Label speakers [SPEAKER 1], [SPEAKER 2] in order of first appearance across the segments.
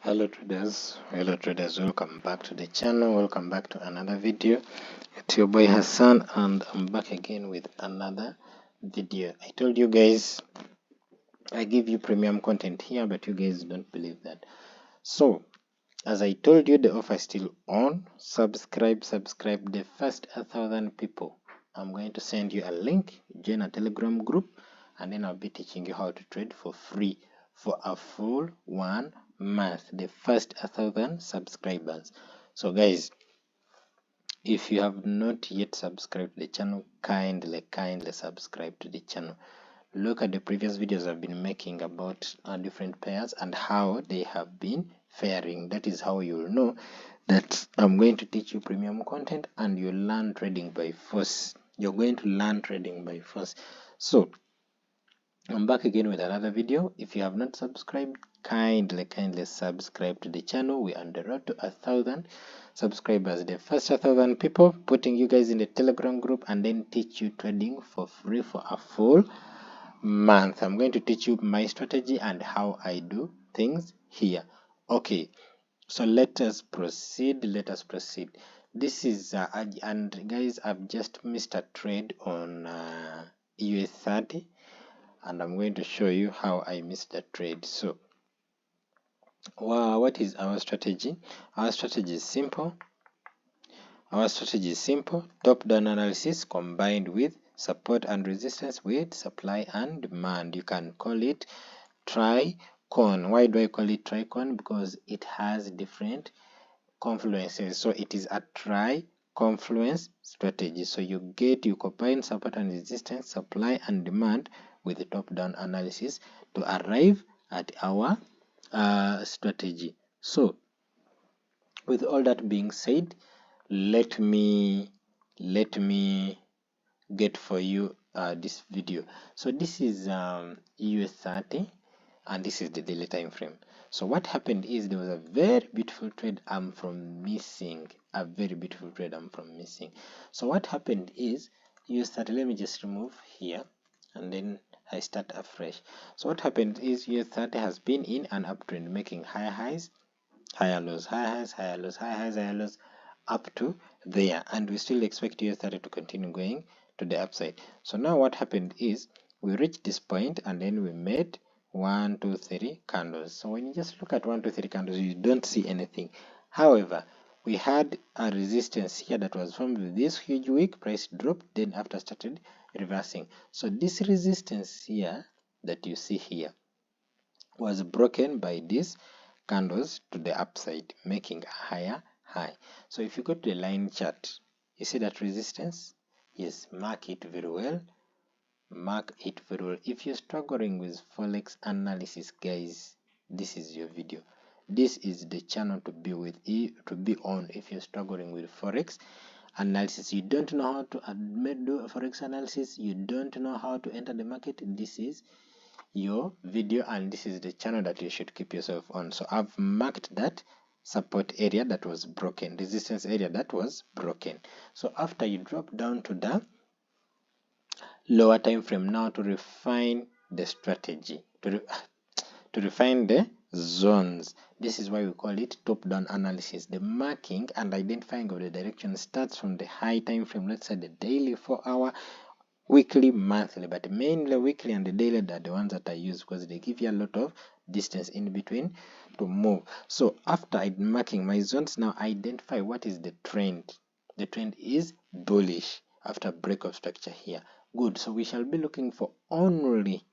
[SPEAKER 1] Hello traders, welcome back to the channel, welcome back to another video. It's your boy Hassan and I'm back again with another video. I told you guys I give you premium content here, but you guys don't believe that. So as I told you, the offer is still on. Subscribe the first 1,000 people. I'm going to send you a link, join a Telegram group, and then I'll be teaching you how to trade for free for a full 1 month, the first 1,000 subscribers. So guys, if you have not yet subscribed to the channel, kindly subscribe to the channel. Look at the previous videos I've been making about different pairs and how they have been faring. That is how you'll know that I'm going to teach you premium content and you learn trading by force. You're going to learn trading by force. So I'm back again with another video. If you have not subscribed, kindly subscribe to the channel. We're on the road to 1,000 subscribers, the first 1,000 people, putting you guys in the Telegram group and then teach you trading for free for a full month. I'm going to teach you my strategy and how I do things here. Okay, so let us proceed. This is and guys, I've just missed a trade on US 30 and I'm going to show you how I missed that trade. So wow, what is our strategy? Our strategy is simple. Top down analysis combined with support and resistance with supply and demand. You can call it tricon. Why do I call it tricon? Because it has different confluences. So it is a tri-confluence strategy. So you combine support and resistance, supply and demand with the top-down analysis to arrive at our strategy. So with all that being said, let me get for you this video. So this is US 30 and this is the daily time frame. So what happened is there was a very beautiful trade I'm from missing. So what happened is US 30, let me just remove here and then I start afresh. So what happened is US 30 has been in an uptrend, making higher highs, higher lows, higher lows up to there, and we still expect US 30 to continue going to the upside. So now what happened is we reached this point and then we made 1 2 3 candles. So when you just look at 1 2 3 candles, you don't see anything. However, we had a resistance here that was formed with this huge wick, price dropped, then after started reversing. So this resistance here that you see here was broken by these candles to the upside, making a higher high. So if you go to the line chart, you see that resistance? Yes, mark it very well. If you're struggling with Forex analysis, guys, this is your video. This is the channel to be on. If you're struggling with Forex analysis, you don't know how to do Forex analysis, you don't know how to enter the market, this is your video and this is the channel that you should keep yourself on. So I've marked that support area that was broken, resistance area that was broken. So after you drop down to the lower time frame, now to refine the strategy, to refine the zones. This is why we call it top-down analysis. The marking and identifying of the direction starts from the high time frame, let's say the daily, 4-hour, weekly, monthly, but mainly weekly and the daily are the ones that I use because they give you a lot of distance in between to move. So after marking my zones, now identify what is the trend. The trend is bullish after break of structure here. Good. So we shall be looking for only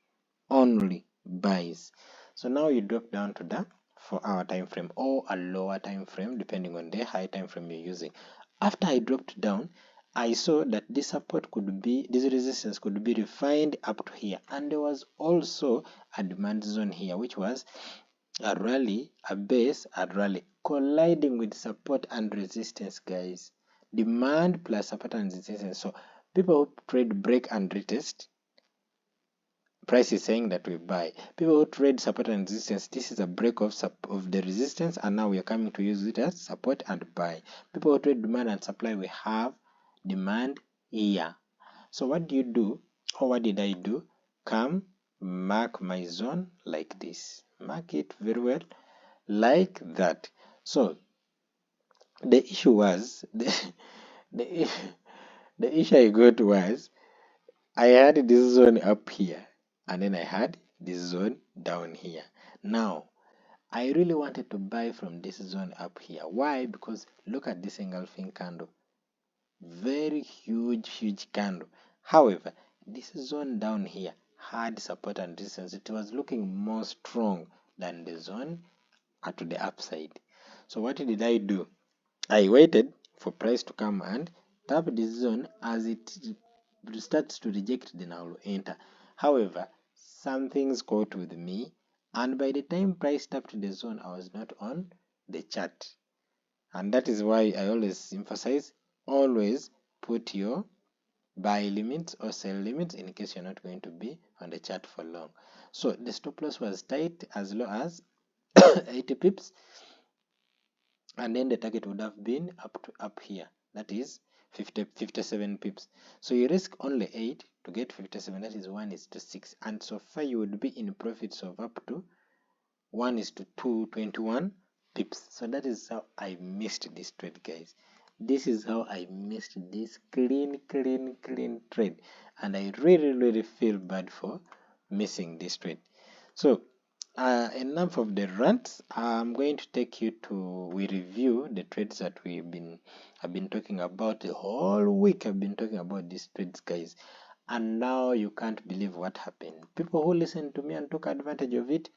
[SPEAKER 1] buys. So now you drop down to the 4-hour time frame or a lower time frame depending on the high time frame you're using. After I dropped down, I saw that this resistance could be refined up to here, and there was also a demand zone here, which was a rally, a base, a rally colliding with support and resistance, guys. Demand plus support and resistance. So people who trade break and retest, price is saying that we buy. People who trade support and resistance, this is a break of the resistance, and now we are coming to use it as support and buy. People who trade demand and supply, we have demand here. So what do you do, or what did I do? Come mark my zone like this. Mark it very well like that. So the issue was the, the issue I got was I had this zone up here and then I had this zone down here. Now I really wanted to buy from this zone up here. Why? Because look at this engulfing candle. Very huge candle. However, this zone down here had support and resistance. It was looking more strong than the zone to the upside. So what did I do? I waited for price to come and tap this zone. As it starts to reject, then I will enter. However, something's caught with me, and by the time price tapped the zone, I was not on the chart. And that is why I always emphasize, always put your buy limits or sell limits in case you're not going to be on the chart for long. So the stop loss was tight as low as 80 pips, and then the target would have been up here, that is 57 pips. So you risk only 8 to get 57, that is 1:6, and so far you would be in profits of up to 1:221 pips. So that is how I missed this trade, guys. This is how I missed this clean trade, and I really feel bad for missing this trade. So enough of the rants. I'm going to take you to review the trades that I've been talking about the whole week. I've been talking about these trades, guys, and now you can't believe what happened. People who listened to me and took advantage of it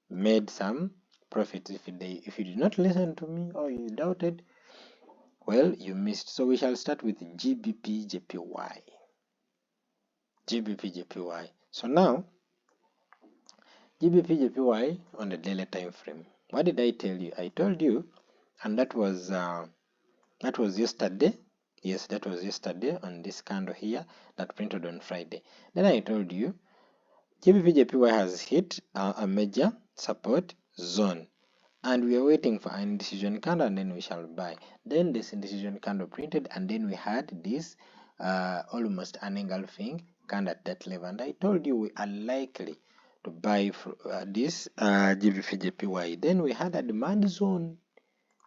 [SPEAKER 1] made some profits. If you did not listen to me or you doubted, well, you missed. So we shall start with GBP JPY. GBP JPY. So now GBP JPY on the daily time frame. What did I tell you? I told you, and that was yesterday. Yes, that was yesterday on this candle here that printed on Friday. Then I told you GBP JPY has hit a major support zone, and we are waiting for an indecision candle, and then we shall buy. Then this indecision candle printed, and then we had this almost an engulfing candle at that level, and I told you we are likely to buy this GBP JPY. Then we had a demand zone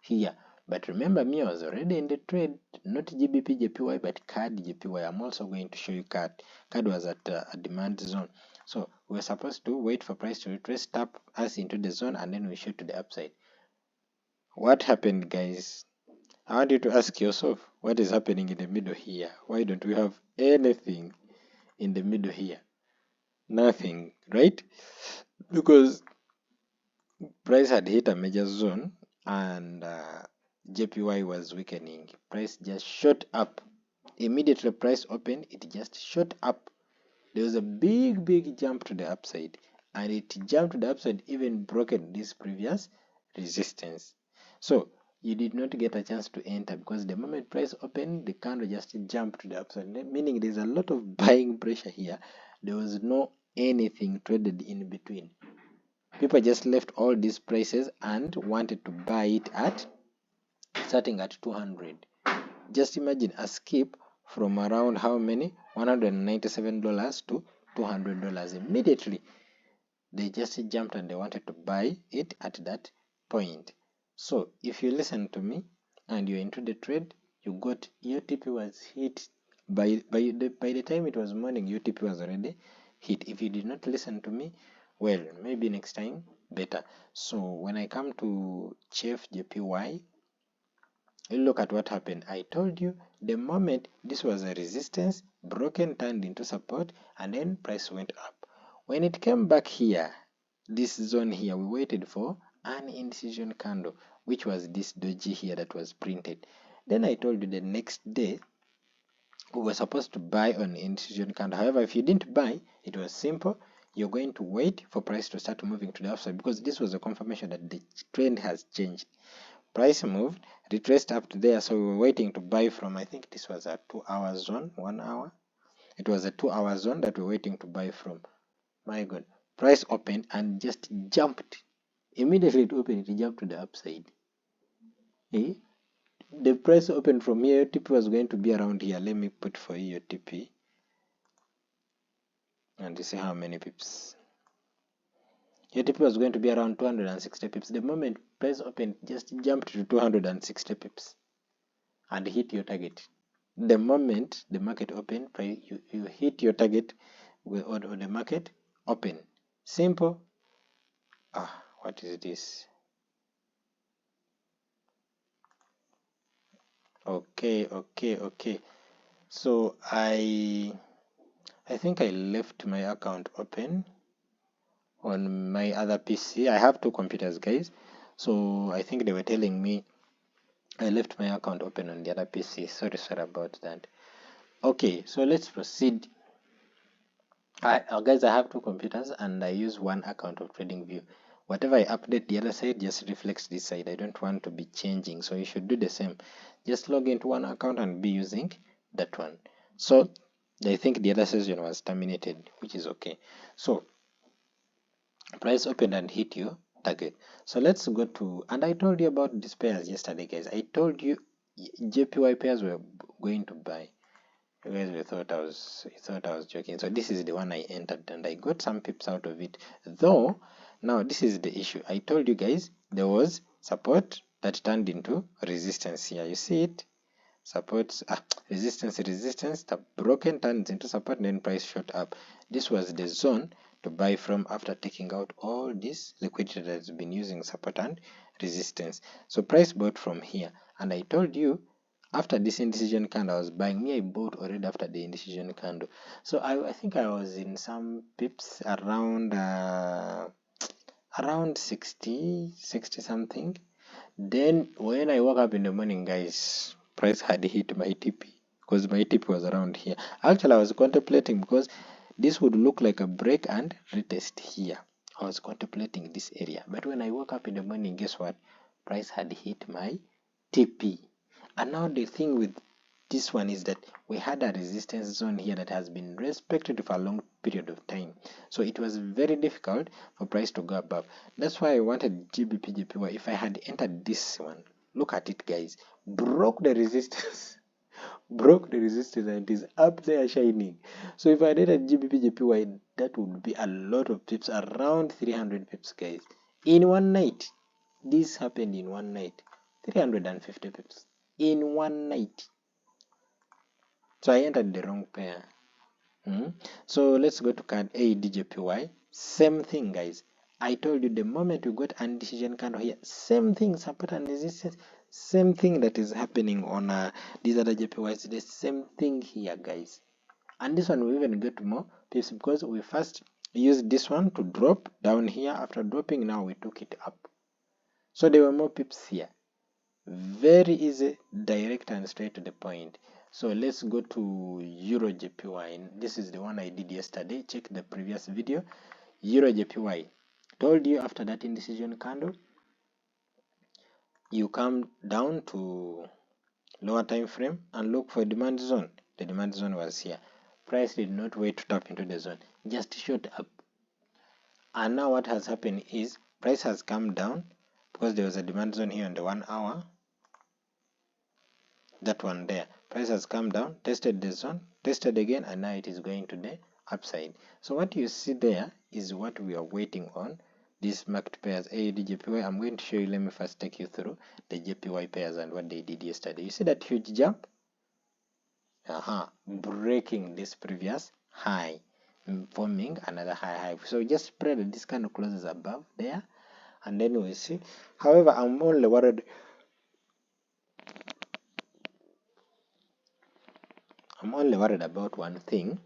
[SPEAKER 1] here, but remember me, I was already in the trade, not GBP JPY but CAD JPY. I'm also going to show you CAD. CAD was at a demand zone, so we're supposed to wait for price to retrace, tap us into the zone, and then we shoot to the upside. What happened, guys? I want you to ask yourself, what is happening in the middle here? Why don't we have anything in the middle here? Nothing, right? Because price had hit a major zone and JPY was weakening. Price just shot up. Immediately price opened, it just shot up. There was a big jump to the upside, and it jumped to the upside, even broken this previous resistance. So you did not get a chance to enter, because the moment price opened, the candle just jumped to the upside, meaning there's a lot of buying pressure here. There was no anything traded in between. People just left all these prices and wanted to buy it at starting at 200. Just imagine a skip from around how many, $197 to $200. Immediately they just jumped and they wanted to buy it at that point. So if you listen to me and you're into the trade, you got your TP was hit by the time it was morning. Your TP was already hit. If you did not listen to me, well, maybe next time better. So when I come to Chef JPY, you look at what happened. I told you the moment this was a resistance, broken, turned into support, and then price went up. When it came back here, this zone here, we waited for an indecision candle, which was this doji here that was printed. Then I told you the next day we were supposed to buy on indecision candle. However, if you didn't buy, it was simple. You're going to wait for price to start moving to the upside, because this was a confirmation that the trend has changed. Price moved, retraced up to there, so we were waiting to buy from, I think this was a 2-hour zone, 1 hour. It was a 2-hour zone that we were waiting to buy from. My God, price opened and just jumped. Immediately it opened, it jumped to the upside. The price opened from here, TP was going to be around here. Let me put for you your TP. And you see how many pips. your TP was going to be around 260 pips. The moment price opened, just jumped to 260 pips and hit your target. The moment the market opened, you hit your target or the market open. Simple. What is this? Okay. So I think I left my account open on my other PC. I have two computers, guys. So I think they were telling me I left my account open on the other PC. Sorry about that. Okay, so let's proceed. Guys, I have two computers and I use one account of TradingView. Whatever I update the other side just reflects this side. I don't want to be changing, so you should do the same. Just log into one account and be using that one. So I think the other session was terminated, which is okay. So price opened and hit your target. So let's go to, and I told you about these pairs yesterday, guys. I told you JPY pairs were going to buy. You guys thought I was joking. So this is the one I entered and I got some pips out of it. Though now this is the issue. I told you guys there was support that turned into resistance here. You see it? Support, resistance, the broken turns into support, and then price shot up. This was the zone to buy from after taking out all this liquidity that has been using support and resistance. So price bought from here, and I told you after this indecision candle I was buying. I bought already after the indecision candle. So I think I was in some pips around 60 something. Then when I woke up in the morning, guys, price had hit my TP because my TP was around here. Actually, I was contemplating because this would look like a break and retest here. I was contemplating this area, but when I woke up in the morning, guess what? Price had hit my TP. And now the thing with this one is that we had a resistance zone here that has been respected for a long period of time. So it was very difficult for price to go above. That's why I wanted GBP JPY. If I had entered this one, look at it, guys, broke the resistance. Broke the resistance and it is up there shining. So if I had entered GBP JPY, that would be a lot of pips, around 300 pips, guys, in one night. This happened in one night. 350 pips in one night. So I entered the wrong pair. So let's go to card ADJPY. Same thing, guys. I told you the moment we got indecision candle here, same thing, support and resistance, same thing that is happening on these other JPYs. The same thing here, guys. And this one we even get more pips because we first used this one to drop down here. After dropping, now we took it up. So there were more pips here. Very easy, direct and straight to the point. So let's go to Euro JPY. This is the one I did yesterday. Check the previous video. Euro JPY. Told you after that indecision candle, you come down to lower time frame and look for demand zone. The demand zone was here. Price did not wait to tap into the zone, just shot up. And now what has happened is price has come down because there was a demand zone here on the 1 hour. That one there, price has come down, tested the zone, tested again, and now it is going to the upside. So what you see there is what we are waiting on. These marked pairs AUD JPY. I'm going to show you. Let me first take you through the JPY pairs and what they did yesterday. You see that huge jump, breaking this previous high, forming another high. So just spread this kind of closes above there, and then we see. However, I'm only worried about one thing.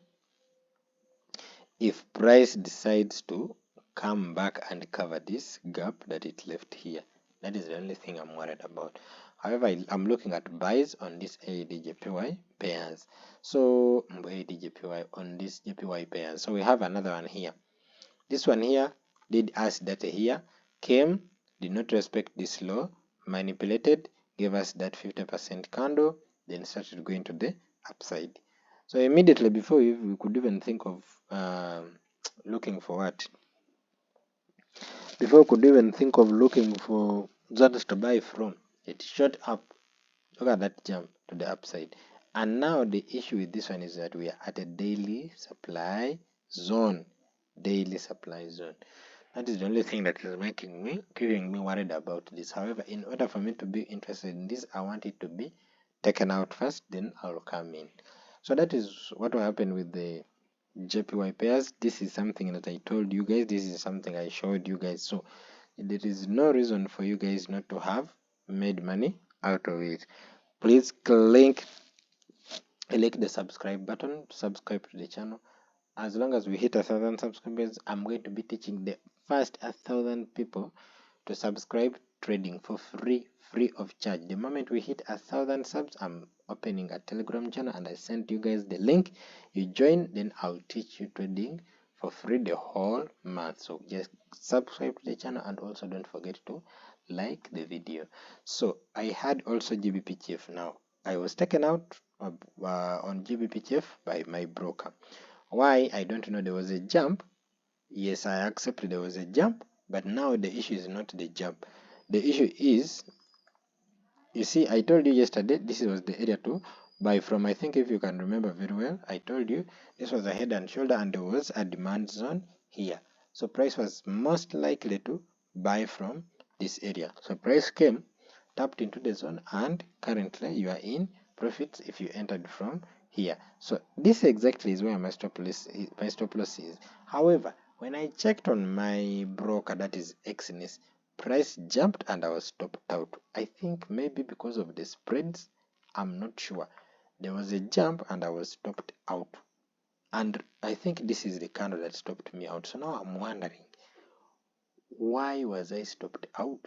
[SPEAKER 1] If price decides to come back and cover this gap that it left here, that is the only thing I'm worried about. However, I'm looking at buys on this AUD-JPY pairs. So AUD-JPY on this JPY pairs. So we have another one here. This one here did us data here, came, did not respect this low, manipulated, gave us that 50% candle, then started going to the upside. So immediately before we could even think of looking for what? Before we could even think of looking for zones to buy from, it shot up. Look at that jump to the upside. And now the issue with this one is that we are at a daily supply zone. Daily supply zone. That is the only thing that is giving me worried about this. However, in order for me to be interested in this, I want it to be taken out first, then I'll come in. So that is what will happen with the JPY pairs. This is something that I told you guys. This is something I showed you guys. So there is no reason for you guys not to have made money out of it. Please click the subscribe button, subscribe to the channel. As long as we hit 1,000 subscribers, I'm going to be teaching the first 1,000 people to subscribe trading for free of charge. The moment we hit 1,000 subs, I'm opening a Telegram channel and I sent you guys the link. You join, then I'll teach you trading for free the whole month. So just subscribe to the channel and also don't forget to like the video. So I had also GBP now. I was taken out on GBP by my broker. Why? I don't know. There was a jump. Yes, I accept there was a jump, but now the issue is not the jump. The issue is, you see, I told you yesterday this was the area to buy from. I think if you can remember very well, I told you this was a head and shoulder and there was a demand zone here. So price was most likely to buy from this area. So price came, tapped into the zone, and currently you are in profits if you entered from here. So this exactly is where my stop loss is. However, when I checked on my broker, that is Exness, price jumped and I was stopped out. I think maybe because of the spreads, I'm not sure. There was a jump and I was stopped out. And I think this is the candle that stopped me out. So now I'm wondering, why was I stopped out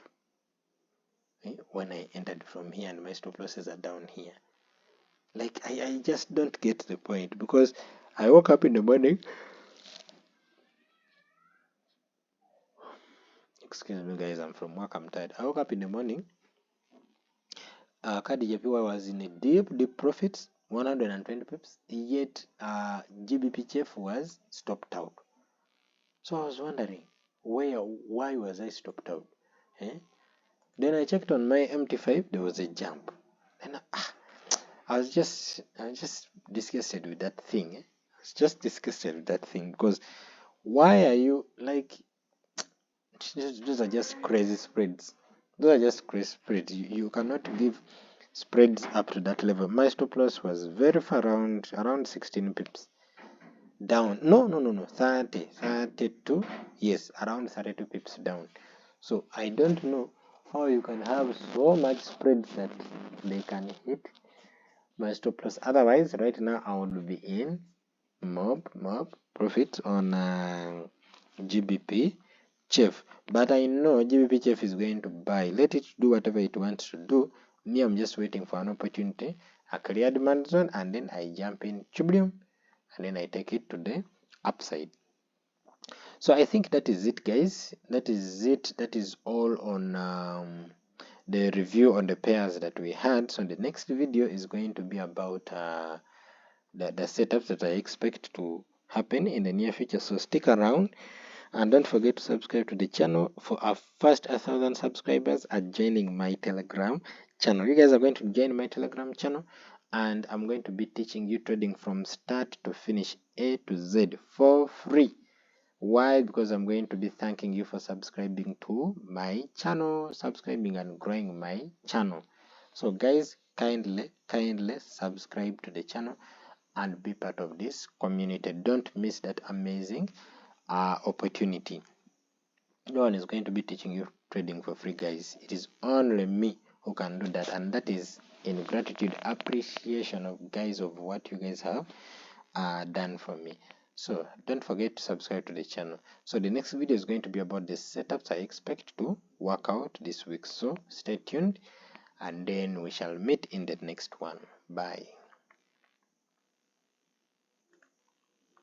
[SPEAKER 1] when I entered from here and my stop losses are down here? Like, I just don't get the point, because I woke up in the morning. Excuse me guys, I'm from work, I'm tired. I woke up in the morning. KDJPY was in a deep profits, 120 pips, yet GBPCF was stopped out. So I was wondering, why was I stopped out? Then I checked on my MT5, there was a jump. And I was just disgusted with that thing. I was just disgusted with that thing, because why are you like, those are just crazy spreads. Those are just crazy spreads. You cannot give spreads up to that level. My stop loss was very far, around 16 pips down. No, 32. Yes, around 32 pips down. So I don't know how you can have so much spreads that they can hit my stop loss. Otherwise, right now I would be in mob profits on GBP Chef, but I know GBP Chef is going to buy. Let it do whatever it wants to do. Me, I'm just waiting for an opportunity, a clear demand zone, and then I jump in Chublium, and then I take it to the upside. So I think that is it, guys. That is it. That is all on the review on the pairs that we had. So the next video is going to be about the setups that I expect to happen in the near future. So stick around. And don't forget to subscribe to the channel. For our first 1,000 subscribers are joining my Telegram channel. You guys are going to join my Telegram channel, and I'm going to be teaching you trading from start to finish, A to Z, for free. Why? Because I'm going to be thanking you for subscribing to my channel, subscribing and growing my channel. So guys, kindly subscribe to the channel and be part of this community. Don't miss that amazing opportunity. No one is going to be teaching you trading for free, guys. It is only me who can do that, and that is in gratitude, appreciation of guys, of what you guys have done for me. So don't forget to subscribe to the channel. So the next video is going to be about the setups I expect to work out this week. So stay tuned, and then we shall meet in the next one. Bye.